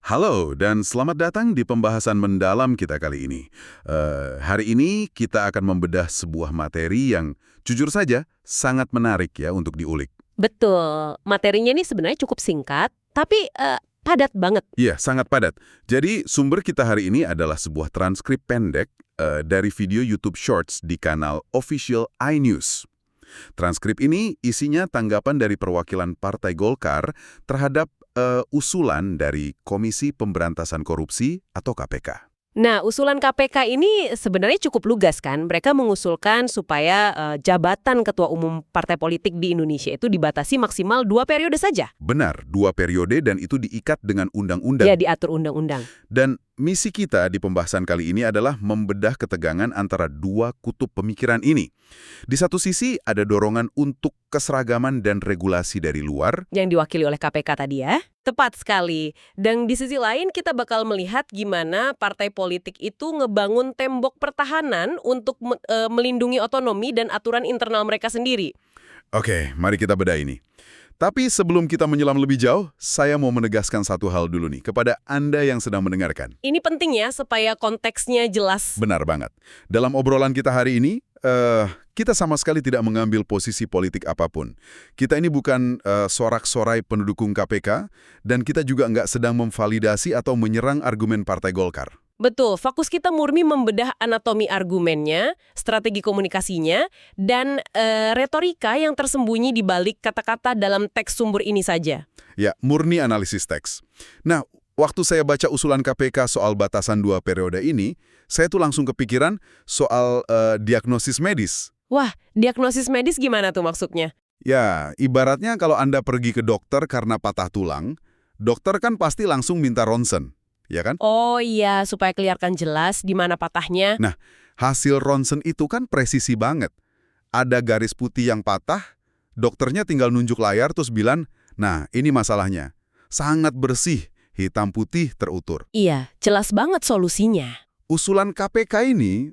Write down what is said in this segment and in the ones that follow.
Halo, dan selamat datang di pembahasan mendalam kita kali ini. Hari ini kita akan membedah sebuah materi yang jujur saja sangat menarik ya untuk diulik. Betul. Materinya ini sebenarnya cukup singkat, tapi padat banget. Iya, sangat padat. Jadi sumber kita hari ini adalah sebuah transkrip pendek dari video YouTube Shorts di kanal Official iNews. Transkrip ini isinya tanggapan dari perwakilan Partai Golkar terhadap usulan dari Komisi Pemberantasan Korupsi atau KPK. Nah, usulan KPK ini sebenarnya cukup lugas kan. Mereka mengusulkan supaya jabatan ketua umum partai politik di Indonesia itu dibatasi maksimal 2 periode saja. Benar, 2 periode dan itu diikat dengan undang-undang. Ya, diatur undang-undang. Dan misi kita di pembahasan kali ini adalah membedah ketegangan antara dua kutub pemikiran ini. Di satu sisi ada dorongan untuk keseragaman dan regulasi dari luar. Yang diwakili oleh KPK tadi ya. Tepat sekali. Dan di sisi lain kita bakal melihat gimana partai politik itu ngebangun tembok pertahanan untuk melindungi otonomi dan aturan internal mereka sendiri. Oke, mari kita bedah ini. Tapi sebelum kita menyelam lebih jauh, saya mau menegaskan satu hal dulu nih kepada Anda yang sedang mendengarkan. Ini penting ya supaya konteksnya jelas. Benar banget. Dalam obrolan kita hari ini, kita sama sekali tidak mengambil posisi politik apapun. Kita ini bukan sorak-sorai pendukung KPK, dan kita juga nggak sedang memvalidasi atau menyerang argumen Partai Golkar. Betul, fokus kita murni membedah anatomi argumennya, strategi komunikasinya, dan retorika yang tersembunyi di balik kata-kata dalam teks sumber ini saja. Ya, murni analisis teks. Nah, waktu saya baca usulan KPK soal batasan 2 periode ini, saya tuh langsung kepikiran soal diagnosis medis. Wah, diagnosis medis gimana tuh maksudnya? Ya, ibaratnya kalau Anda pergi ke dokter karena patah tulang, dokter kan pasti langsung minta ronsen, ya kan? Oh iya, supaya kelihatan jelas di mana patahnya. Nah, hasil ronsen itu kan presisi banget. Ada garis putih yang patah, dokternya tinggal nunjuk layar terus bilang, nah ini masalahnya. Sangat bersih, hitam putih terutur. Iya, jelas banget solusinya. Usulan KPK ini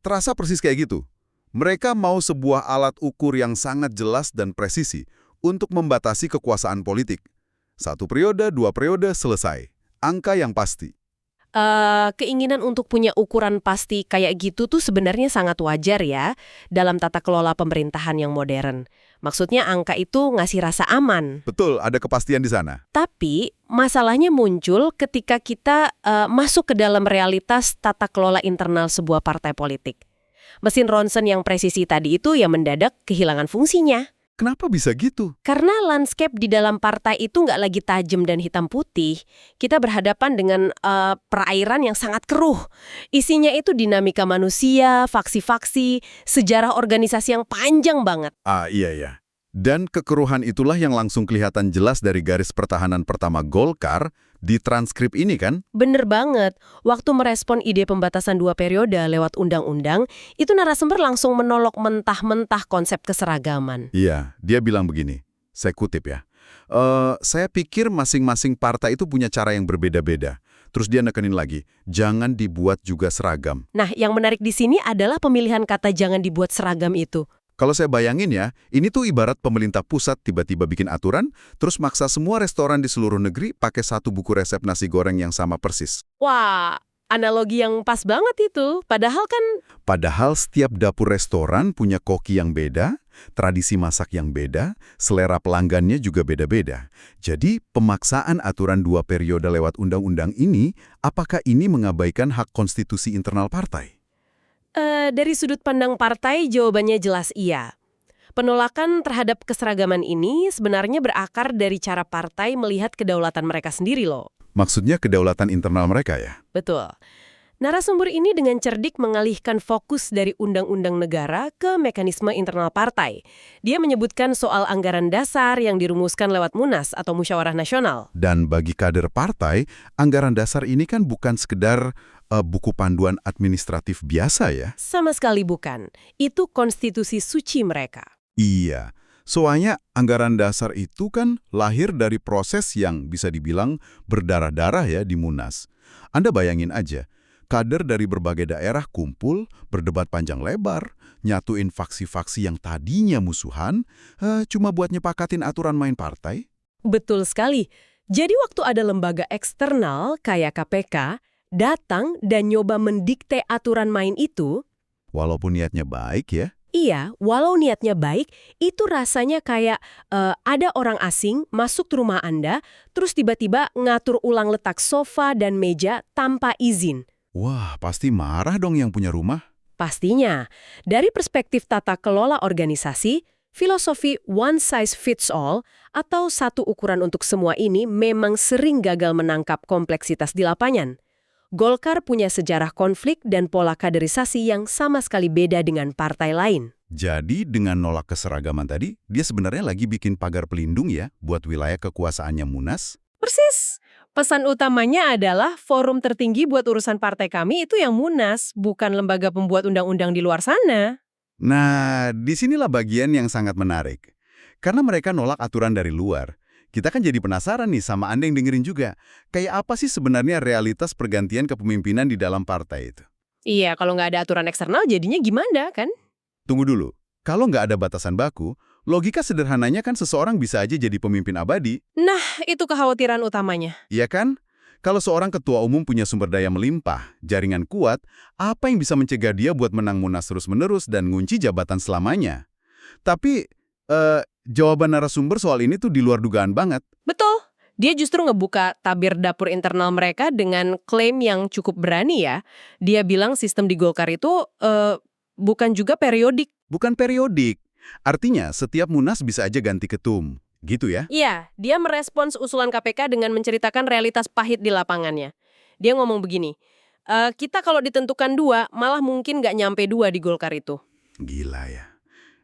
terasa persis kayak gitu. Mereka mau sebuah alat ukur yang sangat jelas dan presisi untuk membatasi kekuasaan politik. 1 periode, 2 periode, selesai. Angka yang pasti. Keinginan untuk punya ukuran pasti kayak gitu tuh sebenarnya sangat wajar ya dalam tata kelola pemerintahan yang modern. Maksudnya angka itu ngasih rasa aman. Betul, ada kepastian di sana. Tapi masalahnya muncul ketika kita masuk ke dalam realitas tata kelola internal sebuah partai politik. Mesin ronsen yang presisi tadi itu ya mendadak kehilangan fungsinya. Kenapa bisa gitu? Karena landscape di dalam partai itu nggak lagi tajam dan hitam putih, kita berhadapan dengan perairan yang sangat keruh. Isinya itu dinamika manusia, faksi-faksi, sejarah organisasi yang panjang banget. Iya. Dan kekeruhan itulah yang langsung kelihatan jelas dari garis pertahanan pertama Golkar di transkrip ini kan? Bener banget. Waktu merespon ide pembatasan 2 periode lewat undang-undang, itu narasumber langsung menolak mentah-mentah konsep keseragaman. Iya, dia bilang begini, saya kutip ya. Saya pikir masing-masing partai itu punya cara yang berbeda-beda. Terus dia nekenin lagi, jangan dibuat juga seragam. Nah, yang menarik di sini adalah pemilihan kata jangan dibuat seragam itu. Kalau saya bayangin ya, ini tuh ibarat pemerintah pusat tiba-tiba bikin aturan, terus maksa semua restoran di seluruh negeri pakai 1 buku resep nasi goreng yang sama persis. Wah, analogi yang pas banget itu. Padahal setiap dapur restoran punya koki yang beda, tradisi masak yang beda, selera pelanggannya juga beda-beda. Jadi, pemaksaan aturan 2 periode lewat undang-undang ini, apakah ini mengabaikan hak konstitusi internal partai? Dari sudut pandang partai, jawabannya jelas iya. Penolakan terhadap keseragaman ini sebenarnya berakar dari cara partai melihat kedaulatan mereka sendiri loh. Maksudnya kedaulatan internal mereka ya? Betul. Narasumber ini dengan cerdik mengalihkan fokus dari undang-undang negara ke mekanisme internal partai. Dia menyebutkan soal anggaran dasar yang dirumuskan lewat Munas atau Musyawarah Nasional. Dan bagi kader partai, anggaran dasar ini kan bukan sekedar buku panduan administratif biasa ya? Sama sekali bukan. Itu konstitusi suci mereka. Iya. Soalnya anggaran dasar itu kan lahir dari proses yang bisa dibilang berdarah-darah ya di Munas. Anda bayangin aja, kader dari berbagai daerah kumpul, berdebat panjang lebar, nyatuin faksi-faksi yang tadinya musuhan, cuma buat nyepakatin aturan main partai. Betul sekali. Jadi waktu ada lembaga eksternal kayak KPK datang dan nyoba mendikte aturan main itu, Walaupun niatnya baik ya. iya, walau niatnya baik, itu rasanya kayak ada orang asing masuk ke rumah Anda, terus tiba-tiba ngatur ulang letak sofa dan meja tanpa izin. Wah, pasti marah dong yang punya rumah. Pastinya, dari perspektif tata kelola organisasi, filosofi one size fits all atau satu ukuran untuk semua ini memang sering gagal menangkap kompleksitas di lapangan. Golkar punya sejarah konflik dan pola kaderisasi yang sama sekali beda dengan partai lain. Jadi dengan nolak keseragaman tadi, dia sebenarnya lagi bikin pagar pelindung ya buat wilayah kekuasaannya Munas? Persis. Pesan utamanya adalah forum tertinggi buat urusan partai kami itu yang Munas, bukan lembaga pembuat undang-undang di luar sana. Nah, disinilah bagian yang sangat menarik. Karena mereka nolak aturan dari luar. Kita kan jadi penasaran nih sama Anda yang dengerin juga. Kayak apa sih sebenarnya realitas pergantian kepemimpinan di dalam partai itu? Iya, kalau nggak ada aturan eksternal jadinya gimana kan? Tunggu dulu. Kalau nggak ada batasan baku, logika sederhananya kan seseorang bisa aja jadi pemimpin abadi. Nah, itu kekhawatiran utamanya. Iya kan? Kalau seorang ketua umum punya sumber daya melimpah, jaringan kuat, apa yang bisa mencegah dia buat menang Munas terus-menerus dan ngunci jabatan selamanya? Tapi, jawaban narasumber soal ini tuh di luar dugaan banget. Betul. Dia justru ngebuka tabir dapur internal mereka dengan klaim yang cukup berani ya. Dia bilang sistem di Golkar itu bukan juga periodik. Bukan periodik. Artinya, setiap Munas bisa aja ganti ketum. Gitu ya? Iya, dia merespons usulan KPK dengan menceritakan realitas pahit di lapangannya. Dia ngomong begini, kita kalau ditentukan 2, malah mungkin nggak nyampe 2 di Golkar itu. Gila ya.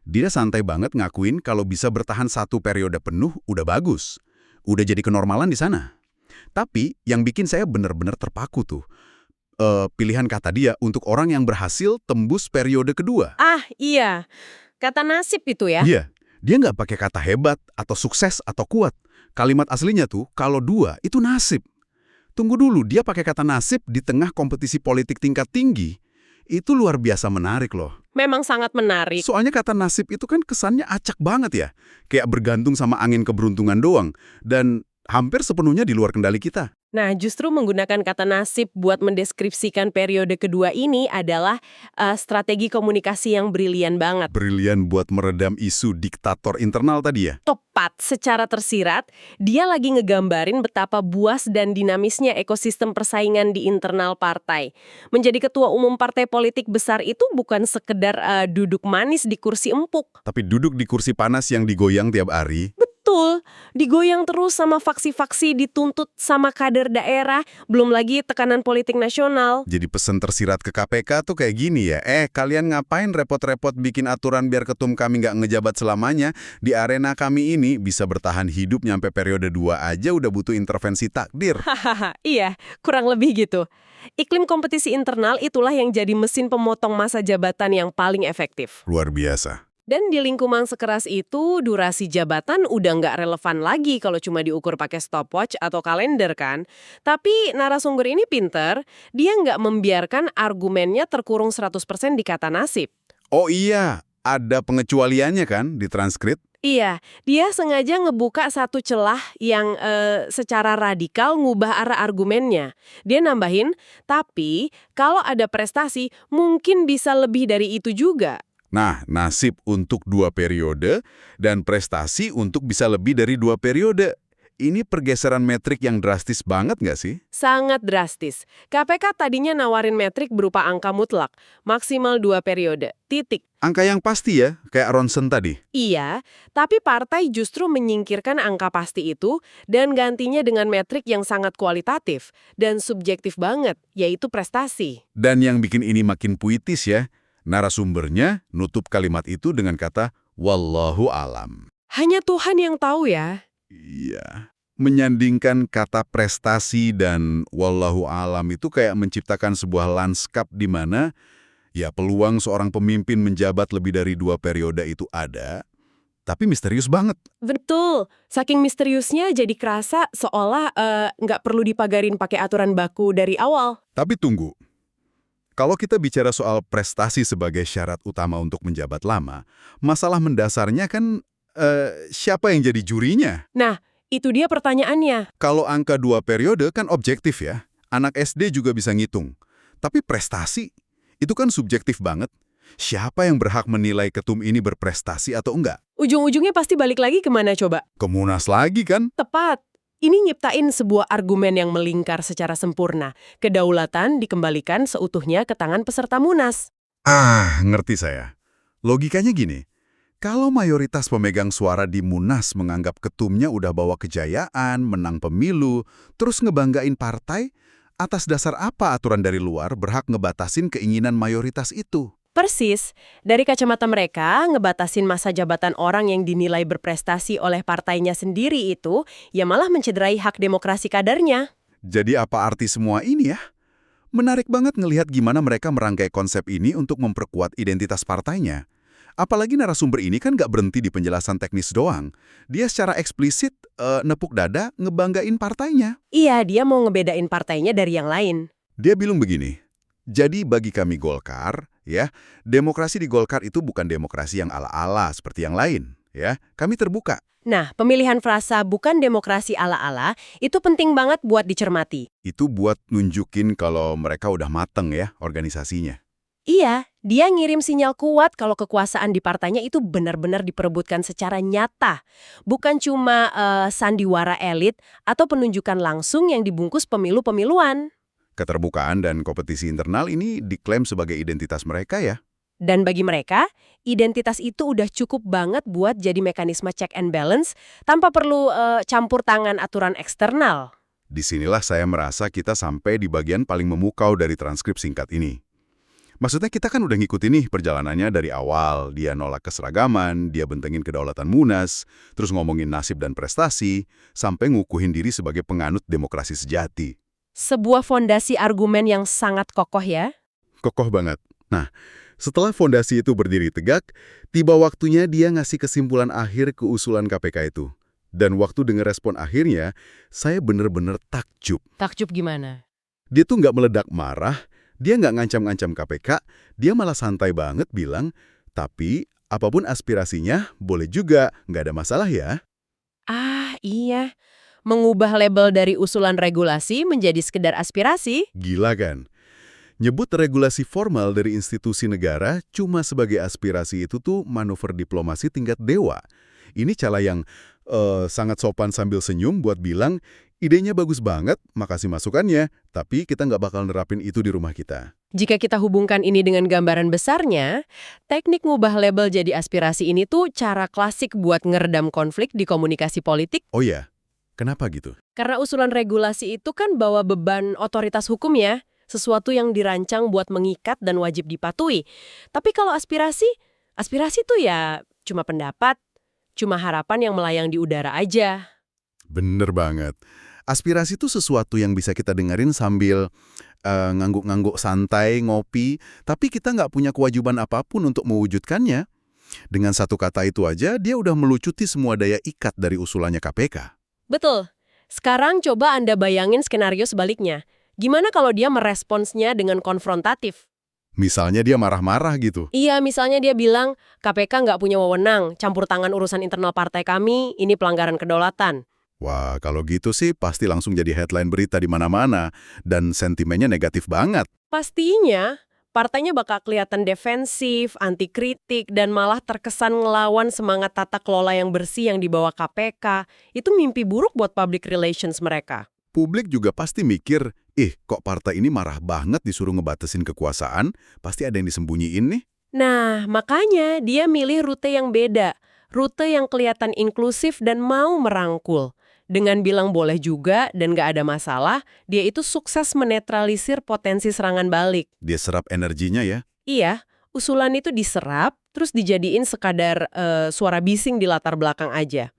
Dia santai banget ngakuin kalau bisa bertahan 1 periode penuh udah bagus. Udah jadi kenormalan di sana. Tapi yang bikin saya benar-benar terpaku tuh, pilihan kata dia untuk orang yang berhasil tembus periode kedua. Ah, iya. Kata nasib itu ya. Iya, dia nggak pakai kata hebat atau sukses atau kuat. Kalimat aslinya tuh, kalau 2 itu nasib. Tunggu dulu, dia pakai kata nasib di tengah kompetisi politik tingkat tinggi. Itu luar biasa menarik loh. Memang sangat menarik. Soalnya kata nasib itu kan kesannya acak banget ya. Kayak bergantung sama angin keberuntungan doang. Dan hampir sepenuhnya di luar kendali kita. Nah, justru menggunakan kata nasib buat mendeskripsikan periode kedua ini adalah strategi komunikasi yang brilian banget. Brilian buat meredam isu diktator internal tadi ya? Tepat, secara tersirat, dia lagi ngegambarin betapa buas dan dinamisnya ekosistem persaingan di internal partai. Menjadi ketua umum partai politik besar itu bukan sekedar duduk manis di kursi empuk. Tapi duduk di kursi panas yang digoyang tiap hari. Betul, digoyang terus sama faksi-faksi, dituntut sama kader daerah, belum lagi tekanan politik nasional. Jadi pesan tersirat ke KPK tuh kayak gini ya, kalian ngapain repot-repot bikin aturan biar ketum kami nggak ngejabat selamanya? Di arena kami ini bisa bertahan hidup nyampe periode 2 aja udah butuh intervensi takdir. Hahaha, iya, kurang lebih gitu. Iklim kompetisi internal itulah yang jadi mesin pemotong masa jabatan yang paling efektif. Luar biasa. Dan di lingkungan sekeras itu, durasi jabatan udah nggak relevan lagi kalau cuma diukur pakai stopwatch atau kalender kan. Tapi narasumber ini pinter, dia nggak membiarkan argumennya terkurung 100% di kata nasib. Oh iya, ada pengecualiannya kan di transkrip? Iya, dia sengaja ngebuka satu celah yang secara radikal ngubah arah argumennya. Dia nambahin, tapi kalau ada prestasi mungkin bisa lebih dari itu juga. Nah, nasib untuk 2 periode dan prestasi untuk bisa lebih dari 2 periode. Ini pergeseran metrik yang drastis banget nggak sih? Sangat drastis. KPK tadinya nawarin metrik berupa angka mutlak, maksimal 2 periode, titik. Angka yang pasti ya, kayak Ronsen tadi. Iya, tapi partai justru menyingkirkan angka pasti itu dan gantinya dengan metrik yang sangat kualitatif dan subjektif banget, yaitu prestasi. Dan yang bikin ini makin puitis ya, narasumbernya nutup kalimat itu dengan kata, wallahu alam. Hanya Tuhan yang tahu ya. Iya. Menyandingkan kata prestasi dan wallahu alam itu kayak menciptakan sebuah lanskap di mana ya peluang seorang pemimpin menjabat lebih dari 2 periode itu ada, tapi misterius banget. Betul. Saking misteriusnya jadi kerasa seolah nggak perlu dipagarin pakai aturan baku dari awal. Tapi tunggu. Kalau kita bicara soal prestasi sebagai syarat utama untuk menjabat lama, masalah mendasarnya kan siapa yang jadi jurinya? Nah, Itu dia pertanyaannya. Kalau angka 2 periode kan objektif ya. Anak SD juga bisa ngitung. Tapi prestasi, itu kan subjektif banget. Siapa yang berhak menilai ketum ini berprestasi atau enggak? Ujung-ujungnya pasti balik lagi kemana coba? Ke Munas lagi kan? Tepat. Ini nyiptain sebuah argumen yang melingkar secara sempurna. Kedaulatan dikembalikan seutuhnya ke tangan peserta Munas. Ngerti saya. Logikanya gini, kalau mayoritas pemegang suara di Munas menganggap ketumnya udah bawa kejayaan, menang pemilu, terus ngebanggain partai, atas dasar apa aturan dari luar berhak ngebatasin keinginan mayoritas itu? Persis, dari kacamata mereka, ngebatasin masa jabatan orang yang dinilai berprestasi oleh partainya sendiri itu, ya malah mencederai hak demokrasi kadernya. Jadi apa arti semua ini ya? Menarik banget ngelihat gimana mereka merangkai konsep ini untuk memperkuat identitas partainya. Apalagi narasumber ini kan nggak berhenti di penjelasan teknis doang. Dia secara eksplisit nepuk dada ngebanggain partainya. Iya, dia mau ngebedain partainya dari yang lain. Dia bilang begini, jadi bagi kami Golkar, ya, demokrasi di Golkar itu bukan demokrasi yang ala-ala seperti yang lain. Ya, kami terbuka. Nah, pemilihan frasa bukan demokrasi ala-ala itu penting banget buat dicermati. Itu buat nunjukin kalau mereka udah mateng ya organisasinya. Iya, dia ngirim sinyal kuat kalau kekuasaan di partainya itu benar-benar diperebutkan secara nyata. Bukan cuma sandiwara elit atau penunjukan langsung yang dibungkus pemilu-pemiluan. Keterbukaan dan kompetisi internal ini diklaim sebagai identitas mereka ya. Dan bagi mereka, identitas itu udah cukup banget buat jadi mekanisme check and balance tanpa perlu campur tangan aturan eksternal. Disinilah saya merasa kita sampai di bagian paling memukau dari transkrip singkat ini. Maksudnya kita kan udah ngikutin nih perjalanannya dari awal. Dia nolak keseragaman, dia bentengin kedaulatan Munas, terus ngomongin nasib dan prestasi, sampai ngukuhin diri sebagai penganut demokrasi sejati. Sebuah fondasi argumen yang sangat kokoh ya. Kokoh banget. Nah, setelah fondasi itu berdiri tegak, tiba waktunya dia ngasih kesimpulan akhir ke usulan KPK itu. Dan waktu dengar respon akhirnya, saya bener-bener takjub. Takjub gimana? Dia tuh nggak meledak marah, dia nggak ngancam-ngancam KPK, dia malah santai banget bilang, tapi apapun aspirasinya, boleh juga, nggak ada masalah ya. Ah, iya. Mengubah label dari usulan regulasi menjadi sekedar aspirasi. Gila kan? Nyebut regulasi formal dari institusi negara cuma sebagai aspirasi itu tuh manuver diplomasi tingkat dewa. Ini cara yang sangat sopan sambil senyum buat bilang, idenya bagus banget, makasih masukannya, tapi kita nggak bakal nerapin itu di rumah kita. Jika kita hubungkan ini dengan gambaran besarnya, teknik ngubah label jadi aspirasi ini tuh cara klasik buat ngeredam konflik di komunikasi politik. Oh ya, kenapa gitu? Karena usulan regulasi itu kan bawa beban otoritas hukum ya, sesuatu yang dirancang buat mengikat dan wajib dipatuhi. Tapi kalau aspirasi tuh ya cuma pendapat, cuma harapan yang melayang di udara aja. Bener banget. Aspirasi itu sesuatu yang bisa kita dengerin sambil ngangguk-ngangguk santai, ngopi, tapi kita nggak punya kewajiban apapun untuk mewujudkannya. Dengan satu kata itu aja, dia udah melucuti semua daya ikat dari usulannya KPK. Betul. Sekarang coba Anda bayangin skenario sebaliknya. Gimana kalau dia meresponsnya dengan konfrontatif? Misalnya dia marah-marah gitu. Iya, misalnya dia bilang, KPK nggak punya wewenang, campur tangan urusan internal partai kami, ini pelanggaran kedaulatan. Wah, kalau gitu sih pasti langsung jadi headline berita di mana-mana dan sentimennya negatif banget. Pastinya, partainya bakal kelihatan defensif, anti kritik, dan malah terkesan ngelawan semangat tata kelola yang bersih yang dibawa KPK. Itu mimpi buruk buat public relations mereka. Publik juga pasti mikir, kok partai ini marah banget disuruh ngebatasin kekuasaan, pasti ada yang disembunyiin nih. Nah, makanya dia milih rute yang beda. Rute yang kelihatan inklusif dan mau merangkul. Dengan bilang boleh juga dan nggak ada masalah, dia itu sukses menetralisir potensi serangan balik. Dia serap energinya ya. Iya, usulan itu diserap, terus dijadiin sekadar suara bising di latar belakang aja.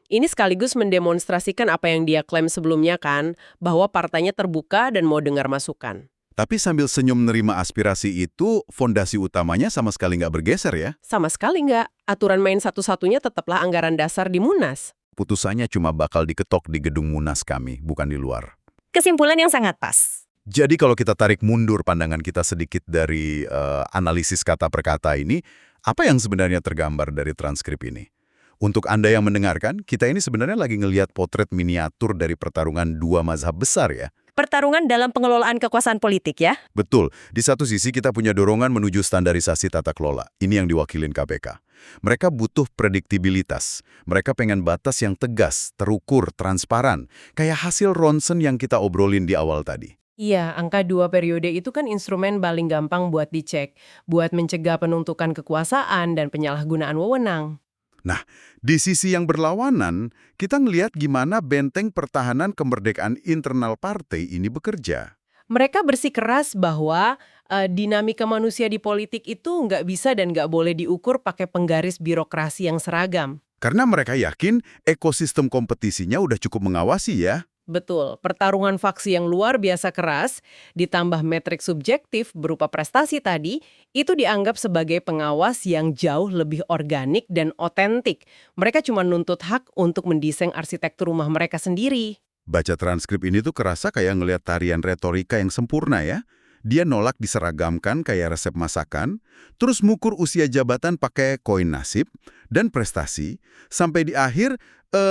Ini sekaligus mendemonstrasikan apa yang dia klaim sebelumnya kan, bahwa partainya terbuka dan mau dengar masukan. Tapi sambil senyum nerima aspirasi itu, fondasi utamanya sama sekali nggak bergeser ya. Sama sekali nggak. Aturan main satu-satunya tetaplah anggaran dasar di Munas. Putusannya cuma bakal diketok di gedung Munas kami, bukan di luar. Kesimpulan yang sangat pas. Jadi kalau kita tarik mundur pandangan kita sedikit dari analisis kata per kata ini, apa yang sebenarnya tergambar dari transkrip ini? Untuk Anda yang mendengarkan, kita ini sebenarnya lagi ngelihat potret miniatur dari pertarungan dua mazhab besar ya. Pertarungan dalam pengelolaan kekuasaan politik ya. Betul, di satu sisi kita punya dorongan menuju standarisasi tata kelola. Ini yang diwakilin KPK. Mereka butuh prediktibilitas. Mereka pengen batas yang tegas, terukur, transparan. Kayak hasil ronsen yang kita obrolin di awal tadi. Iya, angka 2 periode itu kan instrumen paling gampang buat dicek, buat mencegah penuntukan kekuasaan dan penyalahgunaan wewenang. Nah, di sisi yang berlawanan, kita ngelihat gimana benteng pertahanan kemerdekaan internal partai ini bekerja. Mereka bersikeras bahwa dinamika manusia di politik itu nggak bisa dan nggak boleh diukur pakai penggaris birokrasi yang seragam. Karena mereka yakin ekosistem kompetisinya udah cukup mengawasi ya. Betul, pertarungan faksi yang luar biasa keras, ditambah metrik subjektif berupa prestasi tadi, itu dianggap sebagai pengawas yang jauh lebih organik dan otentik. Mereka cuma nuntut hak untuk mendesain arsitektur rumah mereka sendiri. Baca transkrip ini tuh kerasa kayak ngelihat tarian retorika yang sempurna ya. Dia nolak diseragamkan kayak resep masakan, terus mukur usia jabatan pakai koin nasib dan prestasi, sampai di akhir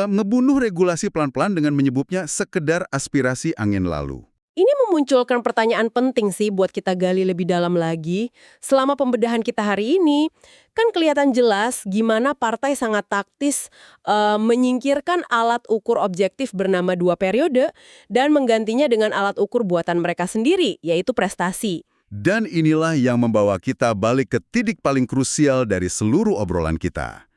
ngebunuh regulasi pelan-pelan dengan menyebutnya sekedar aspirasi angin lalu. Ini memunculkan pertanyaan penting sih buat kita gali lebih dalam lagi. Selama pembedahan kita hari ini, kan kelihatan jelas gimana partai sangat taktis menyingkirkan alat ukur objektif bernama 2 periode dan menggantinya dengan alat ukur buatan mereka sendiri, yaitu prestasi. Dan inilah yang membawa kita balik ke titik paling krusial dari seluruh obrolan kita.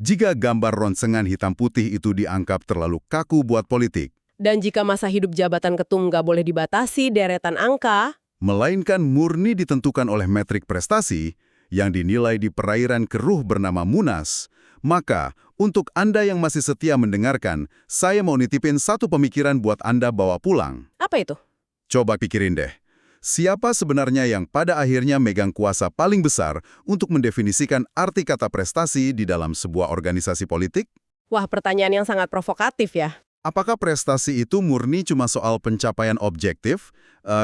Jika gambar ronsengan hitam putih itu dianggap terlalu kaku buat politik, Dan jika masa hidup jabatan ketum nggak boleh dibatasi deretan angka, melainkan murni ditentukan oleh metrik prestasi yang dinilai di perairan keruh bernama Munas, maka untuk Anda yang masih setia mendengarkan, saya mau nitipin satu pemikiran buat Anda bawa pulang. apa itu? Coba pikirin deh, siapa sebenarnya yang pada akhirnya megang kuasa paling besar untuk mendefinisikan arti kata prestasi di dalam sebuah organisasi politik? Wah, pertanyaan yang sangat provokatif ya. Apakah prestasi itu murni cuma soal pencapaian objektif,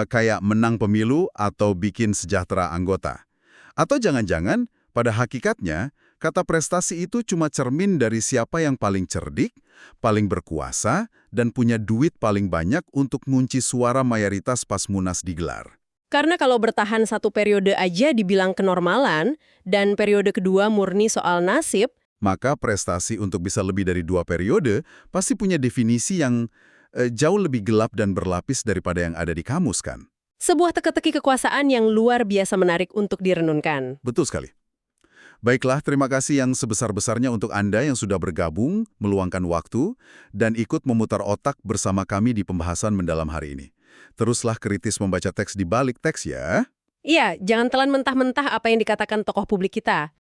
kayak menang pemilu atau bikin sejahtera anggota? Atau jangan-jangan, pada hakikatnya, kata prestasi itu cuma cermin dari siapa yang paling cerdik, paling berkuasa, dan punya duit paling banyak untuk ngunci suara mayoritas pas Munas digelar? Karena kalau bertahan 1 periode aja dibilang kenormalan, dan periode kedua murni soal nasib, Maka prestasi untuk bisa lebih dari 2 periode pasti punya definisi yang jauh lebih gelap dan berlapis daripada yang ada di kamus kan? sebuah teka-teki kekuasaan yang luar biasa menarik untuk direnungkan. Betul sekali. Baiklah, terima kasih yang sebesar-besarnya untuk Anda yang sudah bergabung, meluangkan waktu, dan ikut memutar otak bersama kami di pembahasan mendalam hari ini. Teruslah kritis membaca teks di balik teks ya. Iya, jangan telan mentah-mentah apa yang dikatakan tokoh publik kita.